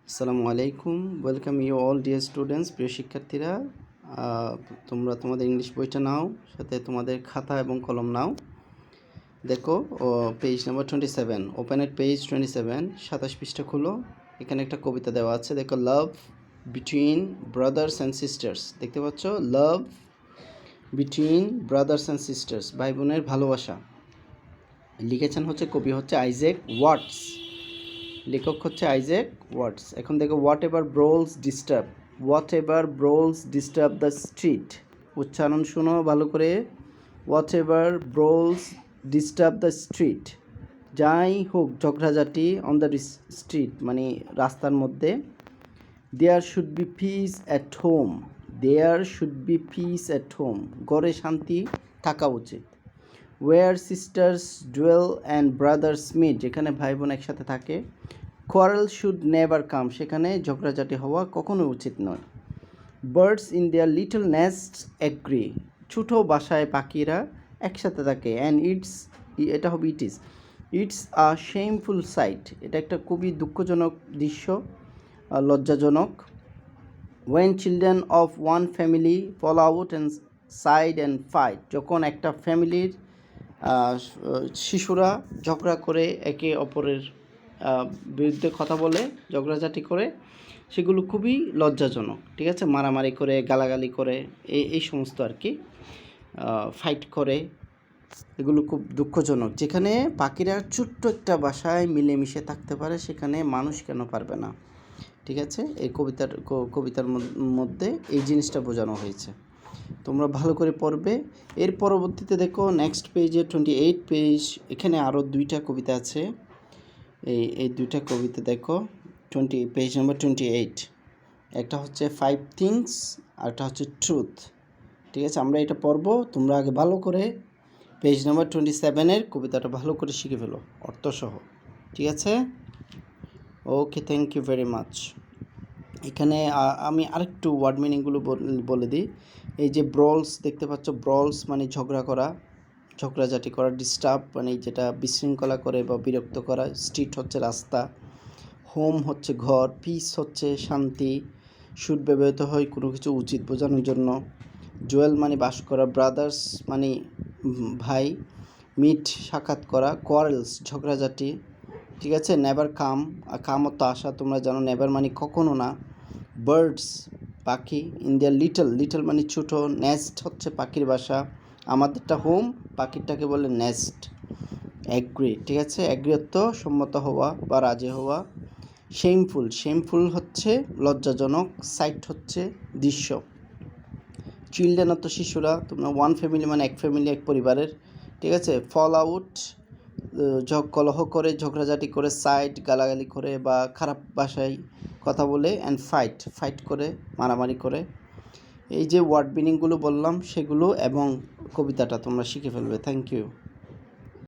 আসসালামু আলাইকুম। Welcome you all dear students. প্রিয় শিক্ষার্থীরা, তোমরা তোমাদের ইংলিশ বইটা নাও, সাথে তোমাদের খাতা এবং কলম নাও। দেখো পেজ নাম্বার 27, ওপেন এট পেজ 27, 27 পৃষ্ঠা খুলো। এখানে একটা কবিতা দেওয়া আছে, দেখো, লাভ বিটুইন ব্রাদার্স অ্যান্ড সিস্টার্স। দেখতে পাচ্ছ, লাভ বিটুইন ব্রাদার্স অ্যান্ড সিস্টার্স, ভাই বোনের ভালোবাসা। লিখেছেন হচ্ছে, কবি হচ্ছে আইজ্যাক ওয়াটস, লেখক হচ্ছে আইজ্যাক ওয়াটস। এখন দেখো, whatever brawls disturb the street. উচ্চারণ শুনো ভালো করে। Whatever brawls disturb the street, যাই হোক ঝগড়াঝাটি অন দ্য স্ট্রিট মানে রাস্তার মধ্যে। There should be peace at home, ঘরে শান্তি থাকা উচিত। Where sisters dwell and brothers meet, যেখানে ভাই বোন একসাথে থাকে। কোয়ারেল শুড নেভার কাম, সেখানে ঝগড়াঝাটি হওয়া কখনো উচিত নয়। Birds in their little nest agree, ছোটো বাসায় পাখিরা একসাথে থাকে। And it's a shameful sight, এটা একটা খুবই দুঃখজনক দৃশ্য, লজ্জাজনক। When children of one family fall out and side and fight, যখন একটা ফ্যামিলির শিশুরা ঝগড়া করে, একে অপরের বিরুদ্ধে কথা বলে, ঝগড়াঝাটি করে, সেগুলো খুবই লজ্জাজনক। ঠিক আছে, মারামারি করে, গালাগালি করে, এই সমস্ত আর কি, ফাইট করে, এগুলো খুব দুঃখজনক। যেখানে পাখিরা ছোট্ট একটা বাসায় মিলেমিশে থাকতে পারে, সেখানে মানুষ কেন পারবে না? ঠিক আছে, এই কবিতার মধ্যে এই জিনিসটা বোঝানো হয়েছে। তোমরা ভালো করে পড়বে। এর পরবর্তীতে দেখো নেক্সট পেজে 28 পেজ, এখানে আরও দুইটা কবিতা আছে। এই দুইটা কবিতা দেখো, পেজ নাম্বার 28। একটা হচ্ছে 5 থিংস, আর একটা হচ্ছে ট্রুথ। ঠিক আছে, আমরা এটা পড়বো। তোমরা আগে ভালো করে পেজ নাম্বার 27-এর কবিতাটা ভালো করে শিখে ফেলো, অর্থসহ। ঠিক আছে, ওকে, থ্যাংক ইউ ভেরি মাচ। এখানে আমি আরেকটু ওয়ার্ড মিনিংগুলো বলে দিই। এই যে ব্রলস দেখতে পাচ্ছ, ব্রলস মানে ঝগড়া করা, ঝগড়াঝাটি করা। ডিস্টার্ব মানে যেটা বিশৃঙ্খলা করে বা বিরক্ত করা। স্ট্রিট হচ্ছে রাস্তা। হোম হচ্ছে ঘর। পিস হচ্ছে শান্তি। শুড ব্যবহৃত হয় কোনো কিছু উচিত বোঝানোর জন্য। জুয়েল মানে বাস করা। ব্রাদার্স মানে ভাই। মিট সাক্ষাৎ করা। কোয়ারেলস ঝগড়াঝাটি। ঠিক আছে, নেভার কাম, অর্থ আসা, তোমরা জানো। নেভার মানে কখনো না। বার্ডস পাখি। ইন্ডিয়ার লিটল মানে ছোটো। নেস্ট হচ্ছে পাখির বাসা। আমাদেরটা হোম, পাখিরটাকে বলে নেস্ট। অ্যাগ্রি, ঠিক আছে, অ্যাগ্রি অর্থ সম্মত হওয়া বা রাজি হওয়া। শেমফুল হচ্ছে লজ্জাজনক। সাইট হচ্ছে দৃশ্য। চিলড্রেন অর্থ শিশুরা। তোমরা ওয়ান ফ্যামিলি মানে এক ফ্যামিলি, এক পরিবারের। ঠিক আছে, ফল আউট কলহ করে, ঝগড়াঝাটি করে। সাইড গালাগালি করে বা খারাপ ভাষায় কথা বলে। অ্যান্ড ফাইট করে, মারামারি করে। এই যে ওয়ার্ড মিনিংগুলো বললাম সেগুলো এবং কবিতাটা তোমরা শিখে ফেলবে। Thank you.